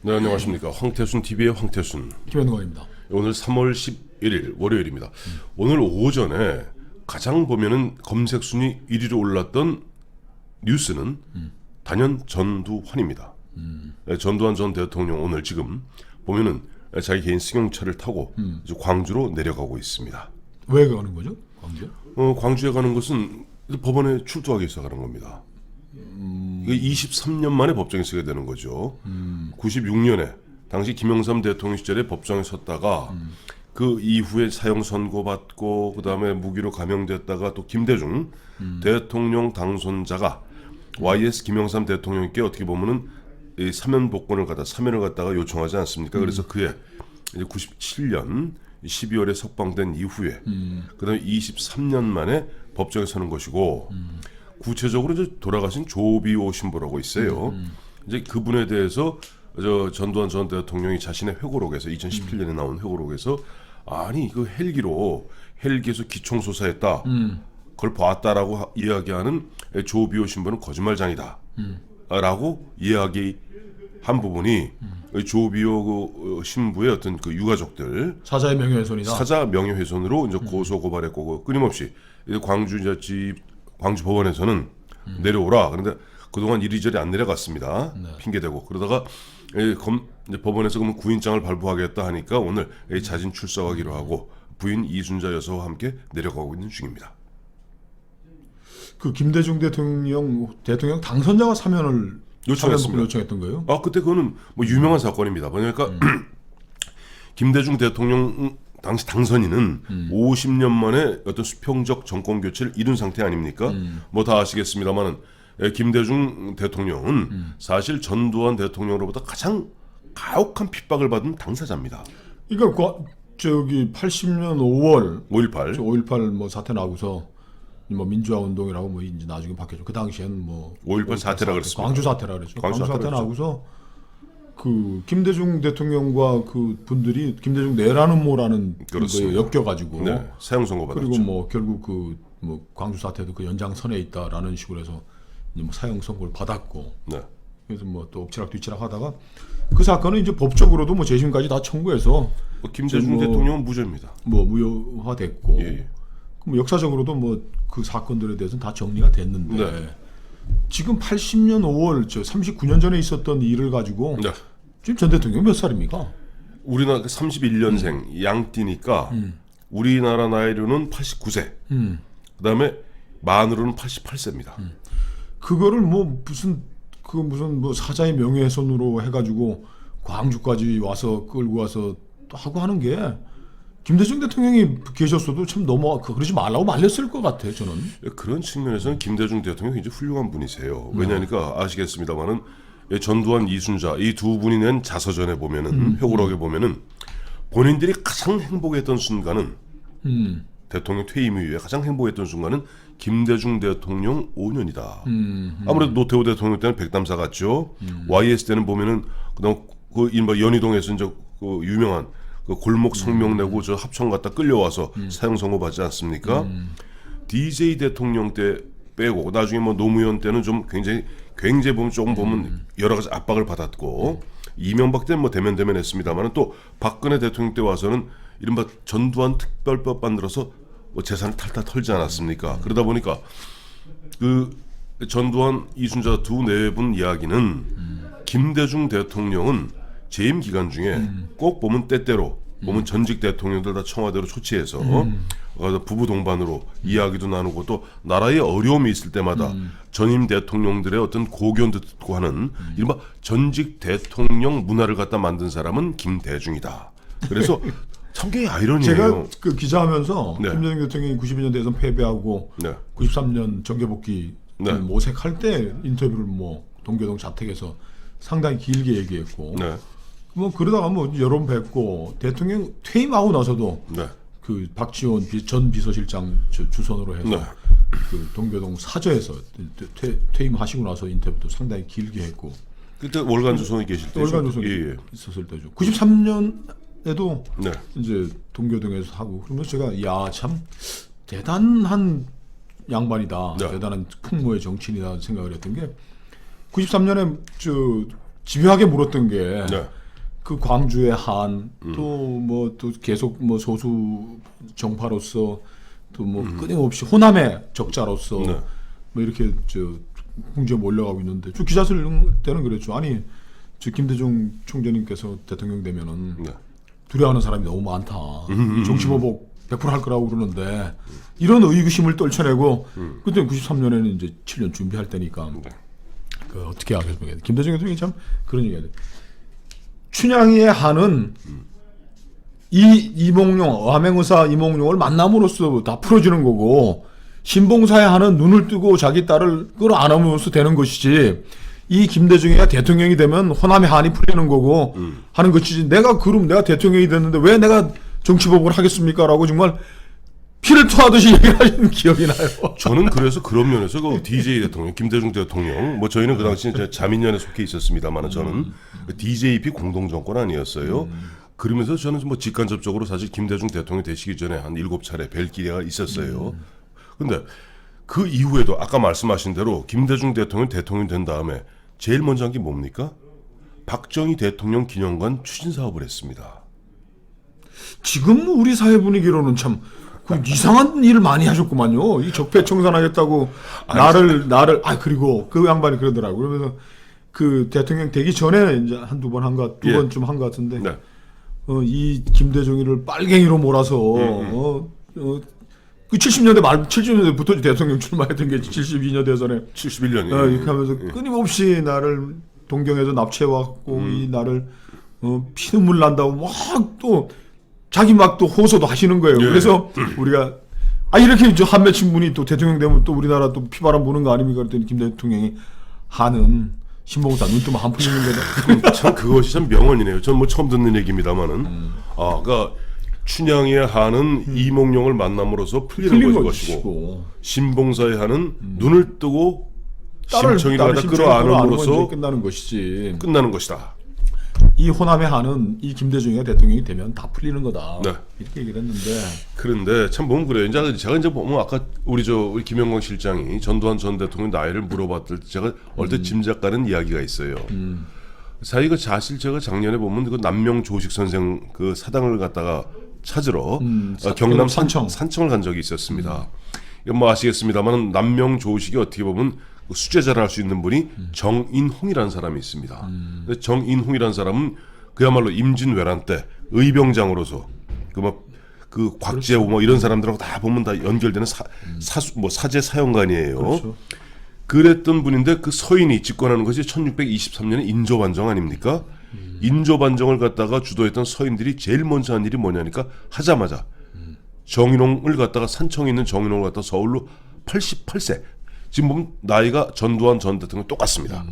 네, 안녕하십니까. 황태순 TV의 황태순. 김현광입니다. 오늘 3월 11일 월요일입니다. 오늘 오전에 가장 보면은 검색 순위 1위로 올랐던 뉴스는 단연 전두환입니다. 네, 전두환 전 대통령 오늘 지금 보면은 자기 개인 승용차를 타고 이제 광주로 내려가고 있습니다. 왜 가는 거죠? 광주? 광주에 가는 것은 법원에 출두하기 위해서 가는 겁니다. 23년 만에 법정에 서게 되는 거죠. 96년에 당시 김영삼 대통령 시절에 법정에 섰다가 그 이후에 사형 선고받고 그 다음에 무기로 감형됐다가 또 김대중 대통령 당선자가 YS 김영삼 대통령께 어떻게 보면은 이 사면 복권을 사면을 갖다가 요청하지 않습니까? 그래서 그해 이제 97년 12월에 석방된 이후에 그다음에 23년 만에 법정에 서는 것이고 구체적으로 이제 돌아가신 조비오 신부라고 있어요. 이제 그분에 대해서 전두환 전 대통령이 자신의 회고록에서 2017년에 나온 회고록에서 아니 그 헬기에서 기총소사했다. 그걸 봤다라고 이야기하는 조비오 신부는 거짓말장이다. 라고 이야기한 부분이 조비오 신부의 어떤 그 유가족들 사자의 명예훼손이다. 사자 명예훼손으로 이제 고소 고발했고 끊임없이 광주 법원에서는 내려오라. 그런데 그동안 이리저리 안 내려갔습니다. 핑계대고 그러다가 이제 법원에서 그러면 구인장을 발부하겠다 하니까 오늘 자진 출석하기로 하고 부인 이순자 여사와 함께 내려가고 있는 중입니다. 그 김대중 대통령 당선자가 사면을 요청했던 거예요? 아 그때 그거는 뭐 유명한 사건입니다. 그러니까 김대중 대통령 당시 당선인은 50년 만에 어떤 수평적 정권 교체를 이룬 상태 아닙니까? 뭐 다 아시겠습니다만은 김대중 대통령은 사실 전두환 대통령으로부터 가장 가혹한 핍박을 받은 당사자입니다. 그러니까 저기 80년 5월 5.18 뭐 사태 나고서 뭐 민주화 운동이라고 뭐 이제 나중에 바뀌었죠. 그 당시에는 뭐 5.18 사태라 그랬습니다. 광주 사태라 그랬죠. 광주 사태 나고서 그 김대중 대통령과 그 분들이 김대중 내라는 뭐라는 거에 엮여가지고 사형 선고 받았죠. 그리고 뭐 결국 그 뭐 광주 사태도 그 연장선에 있다라는 식으로 해서 이제 뭐 사형 선고를 받았고 그래서 뭐 또 엎치락뒤치락 하다가 그 사건은 이제 법적으로도 뭐 재심까지 다 청구해서 김대중 대통령은 무죄입니다. 뭐 무효화됐고 예. 뭐 역사적으로도 뭐 그 사건들에 대해서는 다 정리가 됐는데 지금 80년 5월 39년 전에 있었던 일을 가지고 지금 전 대통령 몇 살입니까? 우리나라 31년생 양띠니까 우리나라 나이로는 89세. 그다음에 만으로는 88세입니다. 그거를 뭐 무슨 뭐 사자의 명예훼손으로 해가지고 광주까지 와서 끌고 와서 또 하고 하는 게 김대중 대통령이 계셨어도 참 너무 그러지 말라고 말렸을 것 같아요. 저는 그런 측면에서는 김대중 대통령이 굉장히 훌륭한 분이세요. 왜냐하니까 아시겠습니다만은 전두환 이순자 이 두 분이 낸 자서전에 보면은 회고록에 보면은 본인들이 가장 행복했던 순간은 대통령 퇴임 이후에 가장 행복했던 순간은 김대중 대통령 5년이다. 아무래도 노태우 대통령 때는 백담사 갔죠. YS 때는 보면은 그다음 그 연희동에서 이제 그 유명한 그 골목 성명 내고 저 합천 갔다 끌려와서 사형 선고 받지 않습니까? DJ 대통령 때 빼고 나중에 뭐 노무현 때는 좀 굉장히 보면 조금 보면 여러 가지 압박을 받았고 이명박 때는 뭐 대면했습니다만은 또 박근혜 대통령 때 와서는 이른바 전두환 특별법 만들어서 뭐 재산을 탈탈 털지 않았습니까? 그러다 보니까 그 전두환 이순자 두 네 분 이야기는 김대중 대통령은 재임 기간 중에 꼭 보면 때때로 보면 전직 대통령들 다 청와대로 초치해서 부부 동반으로 이야기도 나누고 또 나라에 어려움이 있을 때마다 전임 대통령들의 어떤 고견도 듣고 하는 이른바 전직 대통령 문화를 갖다 만든 사람은 김대중이다. 그래서 참게 아이러니예요. 제가 그 기자하면서 김대중 대통령이 92년대에서 패배하고 93년 정계복귀 모색할 때 인터뷰를 뭐 동교동 자택에서 상당히 길게 얘기했고 뭐 그러다가 뭐 여러 번 뵙고 대통령 퇴임하고 나서도 그 박지원 전 비서실장 주선으로 해서 그 동교동 사저에서 퇴임하시고 나서 인터뷰도 상당히 길게 했고 그때 월간 조선에 계실 때죠. 월간 조선에 있었을 때죠. 93년에도 이제 동교동에서 하고 그러면서 제가 야 참 대단한 양반이다. 대단한 풍모의 정치인이다 생각을 했던 게 93년에 집요하게 물었던 게 네. 그 광주의 한 또 계속 뭐 소수 정파로서 또 뭐 끊임없이 호남의 적자로서 네. 뭐 이렇게 홍주에 몰려가고 있는데 저 기자 쓸 때는 그랬죠. 아니 저 김대중 총재님께서 대통령 되면은 네. 두려워하는 사람이 너무 많다. 정치보복 100% 할 거라고 그러는데 이런 의구심을 떨쳐내고 그때 93년에는 이제 7년 준비할 때니까 그 어떻게 하겠습니까? 김대중 대통령이 참 그런 얘기해야 돼. 춘향이의 한은 이몽룡 암행의사 이몽룡을 만남으로써 다 풀어지는 거고 신봉사의 한은 눈을 뜨고 자기 딸을 끌어안으면서 되는 것이지 이 김대중이가 대통령이 되면 호남의 한이 풀리는 거고 하는 것이지 그럼 내가 대통령이 됐는데 왜 내가 정치보복을 하겠습니까? 라고 정말 피를 토하듯이 얘기하시는 기억이 나요. 저는 그래서 그런 면에서 그 DJ 대통령, 김대중 대통령, 뭐 저희는 그 당시 이제 자민련에 속해 있었습니다만 저는 그 DJP 공동정권 아니었어요. 그러면서 저는 뭐 직간접적으로 사실 김대중 대통령 되시기 전에 한 7차례 뵐 기회가 있었어요. 근데 그 이후에도 아까 말씀하신 대로 김대중 대통령 된 다음에 제일 먼저 한 게 뭡니까? 박정희 대통령 기념관 추진 사업을 했습니다. 지금 우리 사회 분위기로는 참 이상한 일을 많이 하셨구만요. 이 적폐 청산하겠다고 나를 그리고 그 양반이 그러더라고. 그러면서 그 대통령 되기 전에 이제 한두 번 두 번쯤 한 것 같은데 네. 이 김대중이를 빨갱이로 몰아서 그 70년대부터 대통령 출마했던 게 72년 대선에 71년이요. 이렇게 하면서 끊임없이 나를 동경에서 납치해왔고 이 나를 피눈물 난다고 막 또 자기 막 또 호소도 하시는 거예요. 그래서 우리가 이렇게 한 맺힌 분이 또 대통령 되면 또 우리나라 또 피바람 부는 거 아닙니까? 그랬더니 김 대통령이 한은 신봉사 눈 뜨면 한 풀리는 거다. 참 그것이 참 명언이네요. 전 뭐 처음 듣는 얘기입니다만은 그러니까 춘향의 한은 이몽룡을 만남으로써 풀리는 것이고 신봉사의 한은 눈을 뜨고 심청이를 갖다 끌어안음으로써 끝나는 것이지. 끝나는 것이다. 이 호남의 한은 이 김대중이가 대통령이 되면 다 풀리는 거다. 네. 이렇게 얘기를 했는데. 그런데 참 보면 그래요. 제가 이제 보면 아까 우리 김영광 실장이 전두환 전 대통령 나이를 물어봤을 때 제가 얼핏 짐작가는 이야기가 있어요. 사실 제가 작년에 보면 그 남명 조식 선생 그 사당을 갖다가 찾으러 경남 산청을 간 적이 있었습니다. 이건 뭐 아시겠습니다만 남명 조식이 어떻게 보면 수제자를 할 수 있는 분이 정인홍이라는 사람이 있습니다. 정인홍이라는 사람은 그야말로 임진왜란 때 의병장으로서 그 곽재우 뭐 이런 사람들하고 다 보면 다 연결되는 사제 사형관이에요. 그렇죠. 그랬던 분인데 그 서인이 집권하는 것이 1623년에 인조반정 아닙니까? 인조반정을 갖다가 주도했던 서인들이 제일 먼저 한 일이 뭐냐니까 하자마자 정인홍을 갖다가 산청에 있는 정인홍을 갖다가 서울로 88세 지금 보면 나이가 전두환 전 대통령 똑같습니다.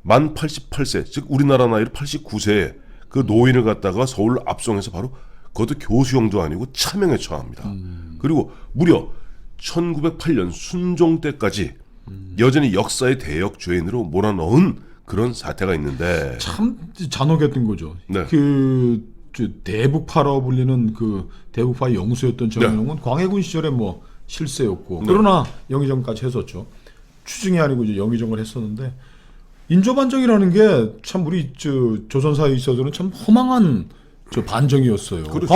만 88세 즉 우리나라 나이로 89세에 그 노인을 갖다가 서울로 압송해서 바로 그것도 교수형도 아니고 차명에 처합니다. 그리고 무려 1908년 순종 때까지 여전히 역사의 대역 죄인으로 몰아넣은 그런 사태가 있는데 참 잔혹했던 거죠. 네. 대북파라고 불리는 그 대북파의 영수였던 정인홍은 네. 광해군 시절에 뭐 실세였고 그러나 영의정까지 했었죠. 추증이 아니고 이제 영의정을 했었는데 인조반정이라는 게 참 우리 조선사에 있어서는 참 허망한 반정이었어요. 그렇죠.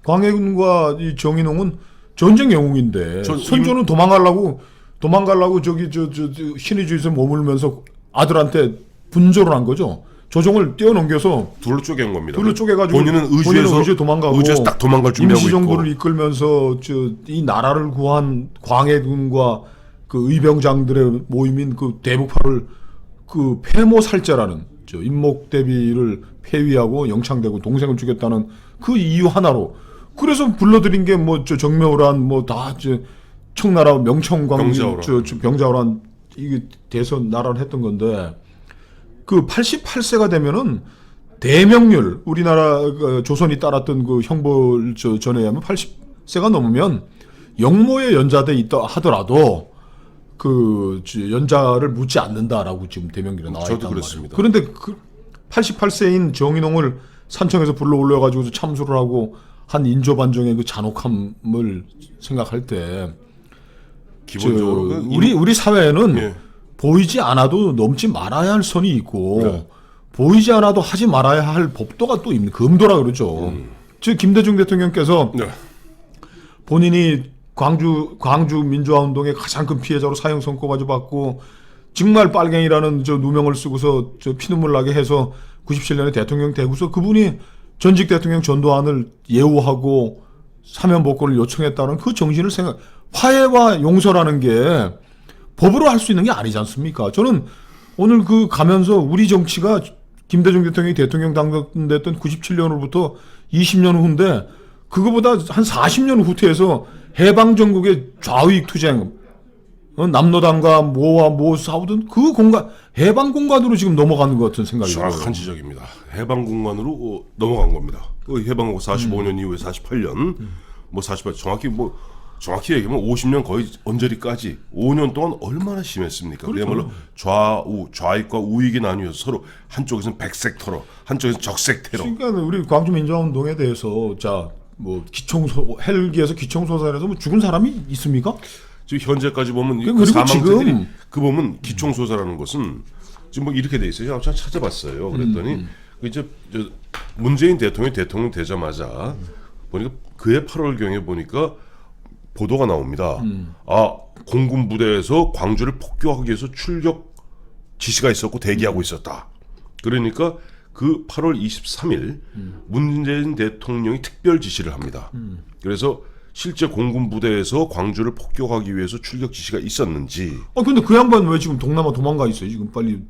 광해군과 이 정인홍은 전쟁 영웅인데 선조는 도망가려고 신의주에서 머물면서 아들한테 분조를 한 거죠. 조정을 떼어넘겨서 둘로 쪼갠 겁니다. 둘로 쪼개가지고 본인은 의주에서 도망가고 의주에서 딱 도망갈 준비하고 있고 임시정부를 이끌면서 이 나라를 구한 광해군과 그 의병장들의 모임인 그 대북파를 그 폐모살제라는 임목대비를 폐위하고 영창되고 동생을 죽였다는 그 이유 하나로 그래서 불러들인 게 뭐 정묘란 뭐 다 청나라 명청광 병자호란 이게 대선 나라를 했던 건데 그 88세가 되면은 대명률 우리나라 조선이 따랐던 그 형벌 전에 하면 80세가 넘으면 영모에 연좌돼 있다 하더라도 그 연좌를 묻지 않는다라고 지금 대명률에 나와 있단 말이에요. 그런데 그 88세인 정인홍을 산청에서 불러 올려가지고 참수를 하고 한 인조반정의 그 잔혹함을 생각할 때 기본적으로 우리 사회에는 보이지 않아도 넘지 말아야 할 선이 있고 네. 보이지 않아도 하지 말아야 할 법도가 또 있는 금도라 그러죠. 즉 김대중 대통령께서 네. 본인이 광주 민주화 운동의 가장 큰 피해자로 사형 선고까지 받고 정말 빨갱이라는 저 누명을 쓰고서 저 피눈물 나게 해서 97년에 대통령 되고서 그분이 전직 대통령 전두환을 예우하고 사면 복권을 요청했다는 그 정신을 화해와 용서라는 게 법으로 할 수 있는 게 아니지 않습니까? 저는 오늘 그 가면서 우리 정치가 김대중 대통령이 대통령 당선됐던 97년으로부터 20년 후인데 그거보다 한 40년 후퇴해서 해방 전국의 좌우익 투쟁, 남로당과 뭐와 뭐 싸우던 그 공간, 해방 공간으로 지금 넘어가는 것 같은 생각이 들어요. 정확한 지적입니다. 해방 공간으로 넘어간 겁니다. 그 해방하고 45년 이후에 48년, 뭐 48, 정확히 얘기하면 50년 거의 언저리까지 5년 동안 얼마나 심했습니까? 그렇죠. 그야말로 좌익과 우익이 나뉘어서 서로 한쪽에서는 백색 테러, 한쪽에서는 적색 테러. 그러니까 우리 광주 민주화 운동에 대해서 뭐 헬기에서 기총소사에서 뭐 죽은 사람이 있습니까? 지금 현재까지 보면 그리고 그 사망자들이 지금 그 보면 기총소사라는 것은 지금 뭐 이렇게 돼 있어요. 제가 찾아봤어요. 그랬더니 그 이제 문재인 대통령 되자마자 보니까 그해 8월경에 보니까 보도가 나옵니다. 공군 부대에서 광주를 폭격하기 위해서 출격 지시가 있었고 대기하고 있었다. 그러니까 그 8월 23일 문재인 대통령이 특별 지시를 합니다. 그래서 실제 공군 부대에서 광주를 폭격하기 위해서 출격 지시가 있었는지. 근데 그 양반 왜 지금 동남아 도망가 있어요? 지금 빨리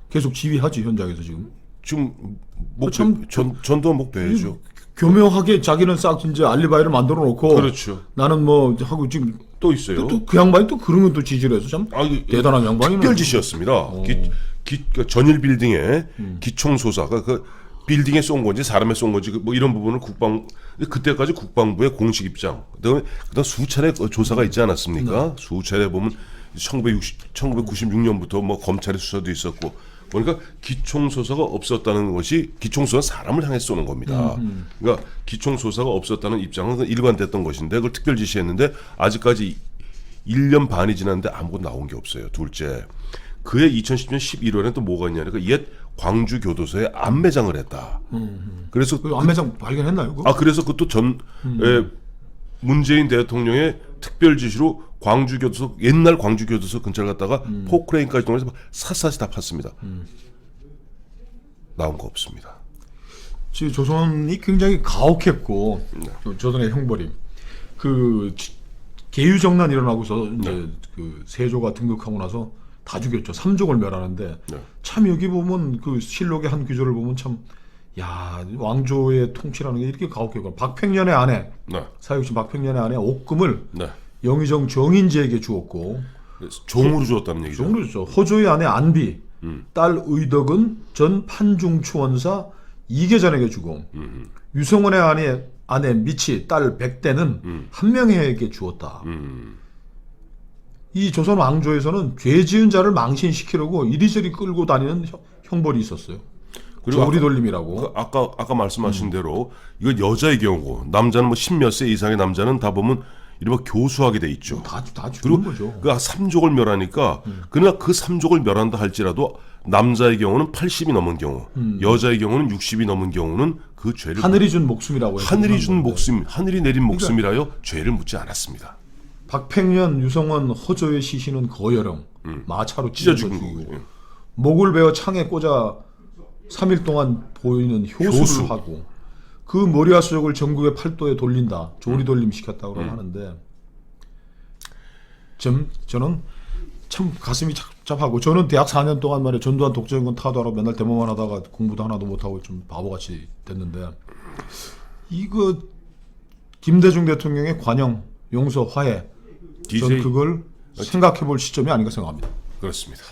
계속 지휘하지 현장에서 지금. 지금 전두환 목배죠. 교묘하게 자기는 싹 이제 알리바이를 만들어 놓고. 그렇죠. 나는 뭐 하고 지금 또 있어요. 또 그 양반이 또 그런 건 또 지지를 해서 참 대단한 양반이네. 특별 지시였습니다. 그 전일 빌딩에 기총소사가 그 빌딩에 쏜 건지 사람에 쏜 건지 뭐 이런 부분을 그때까지 국방부의 공식 입장. 그다음 수차례 조사가 있지 않았습니까? 수차례 보면 1996년부터 뭐 검찰의 수사도 있었고. 그러니까 기총소사가 없었다는 것이 기총소사는 사람을 향해 쏘는 겁니다. 그러니까 기총소사가 없었다는 입장은 일관됐던 것인데 그걸 특별 지시했는데 아직까지 1년 반이 지났는데 아무것도 나온 게 없어요. 둘째, 그해 2010년 11월에는 또 뭐가 있냐니까 옛 광주 교도소에 안매장을 했다. 그래서 그 안매장 발견했나요? 그거? 그래서 그것도 문재인 대통령의 특별 지시로 옛날 광주 교도소 근처를 갔다가 포크레인까지 동원해서 샅샅이 다 팠습니다. 나온 거 없습니다. 지금 조선이 굉장히 가혹했고 조선의 형벌이 그 계유정난 일어나고서 이제 그 세조가 등극하고 나서 다 죽였죠. 삼족을 멸하는데 참 여기 보면 그 실록의 한 구절을 보면 참 왕조의 통치라는 게 이렇게 가혹했고 박평년의 아내 사육신 박평년의 아내 옥금을 영의정 정인지에게 주었고 종으로 주었다는 얘기죠. 종으로 줬죠. 호조의 아내 안비, 딸 의덕은 전 판중추원사 이계전에게 주고 유성원의 아내 미치, 딸 백대는 한명회에게 주었다. 이 조선 왕조에서는 죄 지은 자를 망신시키려고 이리저리 끌고 다니는 형벌이 있었어요. 그리고 조리돌림이라고. 아까 말씀하신 대로 이건 여자의 경우고 남자는 뭐 10몇 세 이상의 남자는 다 보면 이른바 교수하게 돼 있죠. 다 죽는 거죠. 그 3족을 멸하니까 그러나 그 3족을 멸한다 할지라도 남자의 경우는 80이 넘은 경우, 여자의 경우는 60이 넘은 경우는 그 죄를 하늘이 준 목숨이라고 해요. 하늘이 내린 목숨이라여 죄를 묻지 않았습니다. 박팽년, 유성원, 허조의 시신은 거여령 마차로 찢어 죽은 거고 목을 베어 창에 꽂아 3일 동안 보이는 효수를 하고 그 머리와 수족을 전국의 팔도에 돌린다. 조리돌림 시켰다고 하는데 저는 참 가슴이 착잡하고 저는 대학 4년 동안 말이야 전두환 독재정권 타도하러 맨날 데모만 하다가 공부도 하나도 못하고 좀 바보같이 됐는데 이거 김대중 대통령의 관영, 용서, 화해 전 그걸 생각해볼 시점이 아닌가 생각합니다. 그렇습니다.